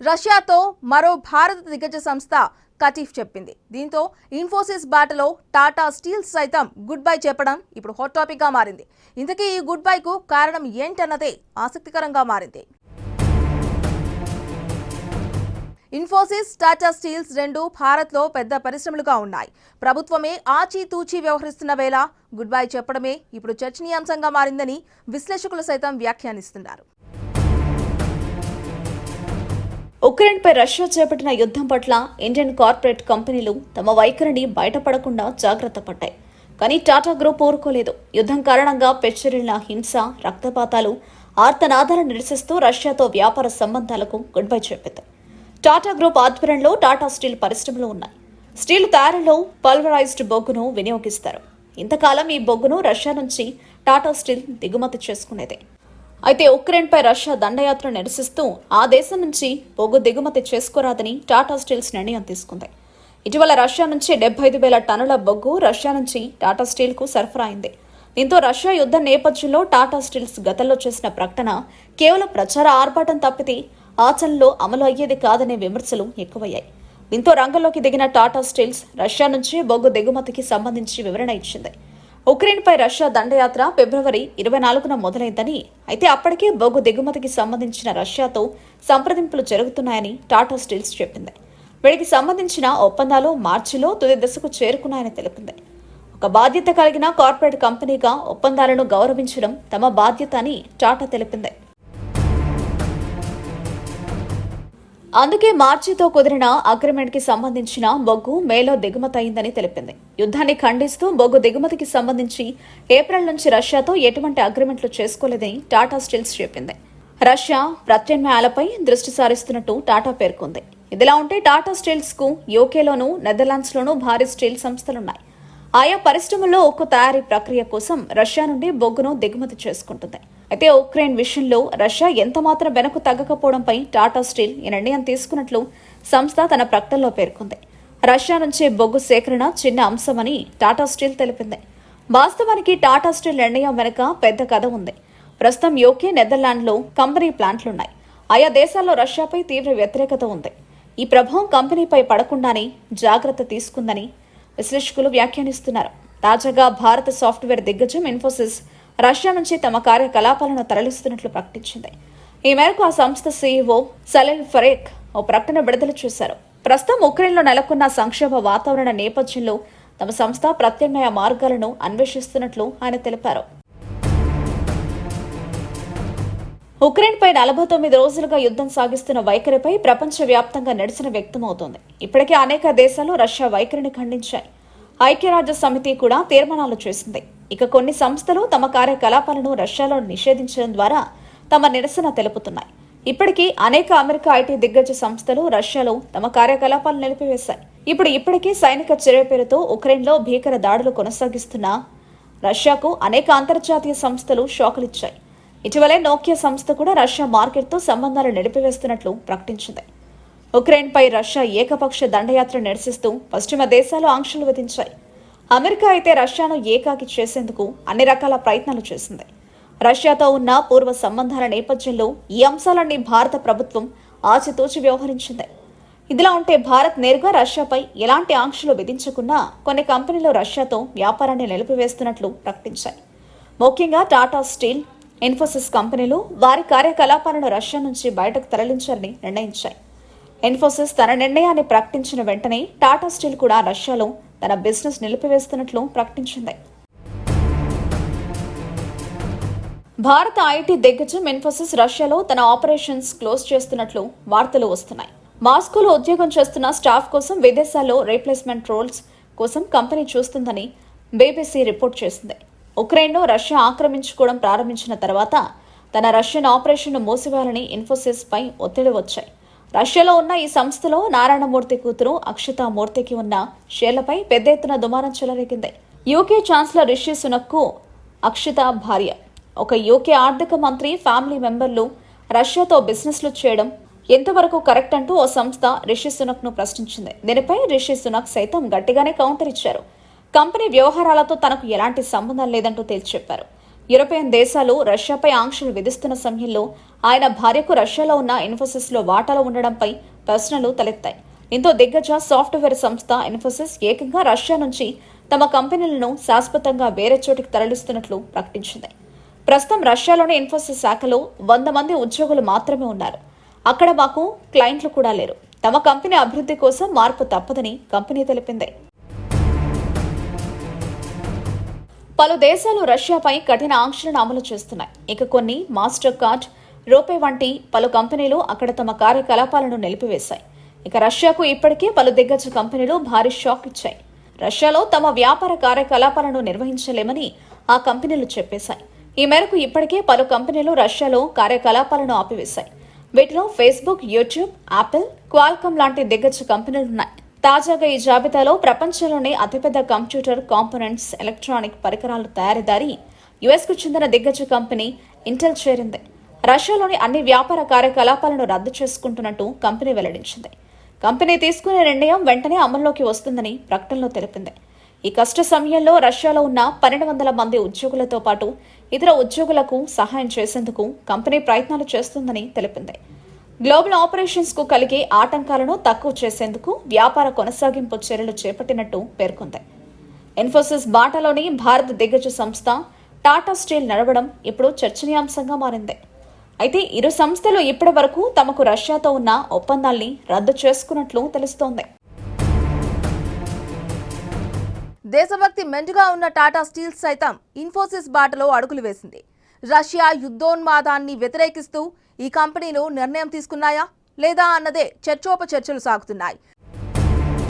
రష్యాతో మరో భారత దిగ్గజ సంస్థ కటీఫ్ చెప్పింది. దీంతో ఇన్ఫోసిస్ బాటలో టాటా స్టీల్ సైతం గుడ్ బై చెప్పడం ఇప్పుడు హాట్ టాపిక్ గా మారింది. ఇంతకీ ఈ గుడ్ బై కు కారణం ఏంటన్నదే ఆసక్తికరంగా మారింది. ఇన్ఫోసిస్, టాటా స్టీల్స్ రెండు భారత్లో పెద్ద పరిశ్రమలుగా ఉన్నాయి. ప్రభుత్వమే ఆచితూచి వ్యవహరిస్తున్న వేళ గుడ్ బై చెప్పడమే ఇప్పుడు చర్చనీయాంశంగా మారిందని విశ్లేషకులు సైతం వ్యాఖ్యానిస్తున్నారు. ఉక్రెయిన్పై రష్యా చేపట్టిన యుద్ధం పట్ల ఇండియన్ కార్పొరేట్ కంపెనీలు తమ వైఖరిని బయటపడకుండా జాగ్రత్త పడ్డాయి. కానీ టాటా గ్రూప్ ఊరుకోలేదు. యుద్ధం కారణంగా పెచ్చరిల్లిన హింస, రక్తపాతాలు, ఆర్తనాదాలను నిరసిస్తూ రష్యాతో వ్యాపార సంబంధాలకు గుడ్ బై చెప్పింది. టాటా గ్రూప్ ఆధ్వర్యంలో టాటా స్టీల్ పరిశ్రమలు ఉన్నాయి. స్టీల్ తయారీలో పల్వరైజ్డ్ బొగ్గును వినియోగిస్తారు. ఇంతకాలం ఈ బొగ్గును రష్యా నుంచి టాటా స్టీల్ దిగుమతి చేసుకునేదే. అయితే ఉక్రెయిన్పై రష్యా దండయాత్ర నిరసిస్తూ ఆ దేశం నుంచి బొగ్గు దిగుమతి చేసుకోరాదని టాటా స్టీల్స్ నిర్ణయం తీసుకుంది. ఇటీవల రష్యా నుంచి 75,000 టన్నుల బొగ్గు రష్యా నుంచి టాటా స్టీల్ కు సరఫరా అయింది. దీంతో రష్యా యుద్ధ నేపథ్యంలో టాటా స్టీల్స్ గతంలో చేసిన ప్రకటన కేవలం ప్రచార ఆర్భాటం తప్పితే ఆచరణలో అమలు అయ్యేది కాదనే విమర్శలు ఎక్కువయ్యాయి. దీంతో రంగంలోకి దిగిన టాటా స్టీల్స్ రష్యా నుంచి బొగ్గు దిగుమతికి సంబంధించి వివరణ ఇచ్చింది. ఉక్రెయిన్పై రష్యా దండయాత్ర ఫిబ్రవరి 24న మొదలైందని, అయితే అప్పటికే బొగ్గు దిగుమతికి సంబంధించిన రష్యాతో సంప్రదింపులు జరుగుతున్నాయని టాటా స్టీల్స్ చెప్పింది. వీటికి సంబంధించిన ఒప్పందాలు మార్చిలో తుది దశకు చేరుకున్నాయని తెలిపింది. ఒక బాధ్యత కలిగిన కార్పొరేట్ కంపెనీగా ఒప్పందాలను గౌరవించడం తమ బాధ్యత అని టాటా తెలిపింది. అందుకే మార్చితో కుదిరిన అగ్రిమెంట్ కి సంబంధించిన బొగ్గు మేలో దిగుమతి అయిందని తెలిపింది. యుద్ధాన్ని ఖండిస్తూ బొగ్గు దిగుమతికి సంబంధించి ఏప్రిల్ నుంచి రష్యాతో ఎటువంటి అగ్రిమెంట్లు చేసుకోలేదని టాటా స్టీల్స్ చెప్పింది. రష్యా ప్రత్యామ్నాయాలపై దృష్టి సారిస్తున్నట్టు టాటా పేర్కొంది. ఇదిలా ఉంటే టాటా స్టీల్స్ కు యూకేలోనూ నెదర్లాండ్స్ లోనూ భారీ స్టీల్ సంస్థలున్నాయి. ఆయా పరిశ్రమల్లో ఉక్కు తయారీ ప్రక్రియ కోసం రష్యా నుండి బొగ్గును దిగుమతి చేసుకుంటుంది. అయితే ఉక్రెయిన్ విషయంలో రష్యా ఎంతమాత్రం వెనక్కు తగ్గకపోవడంపై టాటా స్టీల్ ఈ నిర్ణయం తీసుకున్నట్లు సంస్థ తన ప్రకటనలో పేర్కొంది. రష్యా నుంచి బొగ్గు సేకరణ చిన్న అంశమని టాటా స్టీల్ తెలిపింది. వాస్తవానికి టాటా స్టీల్ నిర్ణయం వెనుక పెద్ద కథ ఉంది. ప్రస్తుతం యూకే, నెదర్లాండ్లో కంపెనీ ప్లాంట్లున్నాయి. ఆయా దేశాల్లో రష్యాపై తీవ్ర వ్యతిరేకత ఉంది. ఈ ప్రభావం కంపెనీపై పడకుండానే జాగ్రత్త తీసుకుందని విశ్లేషకులు వ్యాఖ్యానిస్తున్నారు. తాజాగా భారత సాఫ్ట్వేర్ దిగ్గజం ఇన్ఫోసిస్ రష్యా నుంచి తమ కార్యకలాపాలను తరలిస్తున్నట్లు ప్రకటించింది. ఈ మేరకు ఆ సంస్థ సీఈఓ సలెల్ ఫరేక్ ఓ ప్రకటన విడుదల చేశారు. ప్రస్తుతం ఉక్రెయిన్లో నెలకొన్న సంక్షోభ వాతావరణ నేపథ్యంలో తమ సంస్థ ప్రత్యామ్నాయ మార్గాలను అన్వేషిస్తున్నట్లు ఆయన తెలిపారు. ఉక్రెయిన్పై 49 రోజులుగా యుద్ధం సాగిస్తున్న వైఖరిపై ప్రపంచవ్యాప్తంగా నిరసన వ్యక్తమవుతోంది. ఇప్పటికే అనేక దేశాలు రష్యా వైఖరిని ఖండించాయి. ఐక్యరాజ్య సమితి కూడా తీర్మానాలు చేసింది. ఇక కొన్ని సంస్థలు తమ కార్యకలాపాలను రష్యాలో నిషేధించడం ద్వారా తమ నిరసన తెలుపుతున్నాయి. ఇప్పటికీ అనేక అమెరికా ఐటీ దిగ్గజ సంస్థలు రష్యాలో తమ కార్యకలాపాలు నిలిపివేశాయి. ఇప్పటికీ సైనిక చర్య పేరుతో ఉక్రెయిన్లో భీకర దాడులు కొనసాగిస్తున్న రష్యాకు అనేక అంతర్జాతీయ సంస్థలు షాకులిచ్చాయి. ఇటీవలే నోకియా సంస్థ కూడా రష్యా మార్కెట్తో సంబంధాలు నిలిపివేస్తున్నట్లు ప్రకటించింది. ఉక్రెయిన్పై రష్యా ఏకపక్ష దండయాత్ర నిరసిస్తూ పశ్చిమ దేశాలు ఆంక్షలు విధించాయి. అమెరికా అయితే రష్యాను ఏకాకి చేసేందుకు అన్ని రకాల ప్రయత్నాలు చేసింది. రష్యాతో ఉన్న పూర్వ సంబంధాల నేపథ్యంలో ఈ అంశాలన్నీ భారత ప్రభుత్వం ఆచితూచి వ్యవహరించింది. ఇదిలా ఉంటే భారత్ నేరుగా రష్యాపై ఎలాంటి ఆంక్షలు విధించకున్నా కొన్ని కంపెనీలు రష్యాతో వ్యాపారాన్ని నిలిపివేస్తున్నట్లు ప్రకటించాయి. ముఖ్యంగా టాటా స్టీల్, ఇన్ఫోసిస్ కంపెనీలు వారి కార్యకలాపాలను రష్యా నుంచి బయటకు తరలించాలని నిర్ణయించాయి. ఇన్ఫోసిస్ తన నిర్ణయాన్ని ప్రకటించిన వెంటనే టాటా స్టీల్ కూడా రష్యాలో తన బిజినెస్ నిలిపివేస్తున్నట్లు ప్రకటించింది. భారత ఐటీ దిగ్గజం ఇన్ఫోసిస్ రష్యాలో తన ఆపరేషన్స్ క్లోజ్ చేస్తున్నట్లు వార్తలు వస్తున్నాయి. మాస్కోలో ఉద్యోగం చేస్తున్న స్టాఫ్ కోసం విదేశాల్లో రీప్లేస్మెంట్ రోల్స్ కోసం కంపెనీ చూస్తుందని బీబీసీ రిపోర్ట్ చేసింది. ఉక్రెయిన్ను రష్యా ఆక్రమించుకోవడం ప్రారంభించిన తర్వాత తన రష్యన్ ఆపరేషన్ను మూసివేయాలని ఇన్ఫోసిస్ పై ఒత్తిడి వచ్చాయి. రష్యాలో ఉన్న ఈ సంస్థలో నారాయణమూర్తి కూతురు అక్షతా మూర్తికి ఉన్న షేర్లపై పెద్ద ఎత్తున దుమారం చెలరేగింది. యూకే ఛాన్సలర్ రిషి సునక్ అక్షత భార్య, ఒక యూకే ఆర్థిక మంత్రి ఫ్యామిలీ మెంబర్లు రష్యాతో బిజినెస్లు చేయడం ఎంతవరకు కరెక్ట్ అంటూ ఓ సంస్థ రిషి సునక్ ను ప్రశ్నించింది. దీనిపై రిషి సునక్ సైతం గట్టిగానే కౌంటర్ ఇచ్చారు. కంపెనీ వ్యవహారాలతో తనకు ఎలాంటి సంబంధం లేదంటూ తేల్చి చెప్పారు. యూరోపియన్ దేశాలు రష్యాపై ఆంక్షలు విధిస్తున్న సమయంలో ఆయన భార్యకు రష్యాలో ఉన్న ఇన్ఫోసిస్లో వాటాలు ఉండడంపై ప్రశ్నలు తలెత్తాయి. దీంతో దిగ్గజ సాఫ్ట్వేర్ సంస్థ ఇన్ఫోసిస్ ఏకంగా రష్యా నుంచి తమ కంపెనీలను శాశ్వతంగా వేరే చోటికి తరలిస్తున్నట్లు ప్రకటించింది. ప్రస్తుతం రష్యాలోని ఇన్ఫోసిస్ శాఖలో 100 మంది ఉద్యోగులు మాత్రమే ఉన్నారు. అక్కడ మాకు క్లయింట్లు కూడా లేరు. తమ కంపెనీ అభివృద్ధి కోసం మార్పు తప్పదని కంపెనీ తెలిపింది. పలు దేశాలు రష్యాపై కఠిన ఆంక్షలను అమలు చేస్తున్నాయి. ఇక కొన్ని మాస్టర్ కార్డ్, రూపే వంటి పలు కంపెనీలు అక్కడ తమ కార్యకలాపాలను నిలిపివేశాయి. ఇక రష్యాకు ఇప్పటికే పలు దిగ్గజ కంపెనీలు భారీ షాక్ ఇచ్చాయి. రష్యాలో తమ వ్యాపార కార్యకలాపాలను నిర్వహించలేమని ఆ కంపెనీలు చెప్పేశాయి. ఈ మేరకు ఇప్పటికే పలు కంపెనీలు రష్యాలో కార్యకలాపాలను ఆపివేశాయి. వీటిలో ఫేస్బుక్, యూట్యూబ్, యాపిల్, క్వాల్కమ్ లాంటి దిగ్గజ కంపెనీలున్నాయి. తాజాగా ఈ జాబితాలో ప్రపంచంలోనే అతిపెద్ద కంప్యూటర్ కాంపోనెంట్స్, ఎలక్ట్రానిక్ పరికరాల తయారీదారి యుఎస్కు చెందిన దిగ్గజ కంపెనీ ఇంటెల్ చేరింది. రష్యాలోని అన్ని వ్యాపార కార్యకలాపాలను రద్దు చేసుకుంటున్నట్టు కంపెనీ వెల్లడించింది. కంపెనీ తీసుకునే నిర్ణయం వెంటనే అమల్లోకి వస్తుందని ప్రకటనలో తెలిపింది. ఈ కష్ట సమయంలో రష్యాలో ఉన్న 1200 మంది ఉద్యోగులతో పాటు ఇతర ఉద్యోగులకు సహాయం చేసేందుకు కంపెనీ ప్రయత్నాలు చేస్తుందని తెలిపింది. గ్లోబల్ ఆపరేషన్స్ కు కలిగే ఆటంకాలను తక్కువ చేసేందుకు వ్యాపార కొనసాగింపు చర్యలు చేపట్టినట్టు పేర్కొంది. ఇన్ఫోసిస్ బాటలోని భారత దిగ్గజ సంస్థ టాటా స్టీల్ నడవడం ఇప్పుడు చర్చనీయాంశంగా మారింది. అయితే ఇరు సంస్థలు ఇప్పటి వరకు తమకు రష్యాతో ఉన్న ఒప్పందాల్ని రద్దు చేసుకున్నట్లు తెలుస్తోంది. దేశభక్తి మెండుగా ఉన్న టాటా స్టీల్ సైతం ఇన్ఫోసిస్ బాటలో అడుగులు వేసింది. రష్యా యుద్ధోన్మాదాన్ని వ్యతిరేకిస్తూ ఈ కంపెనీలు నిర్ణయం తీసుకున్నాయా లేదా అన్నదే చర్చోపచర్చలు సాగుతున్నాయి.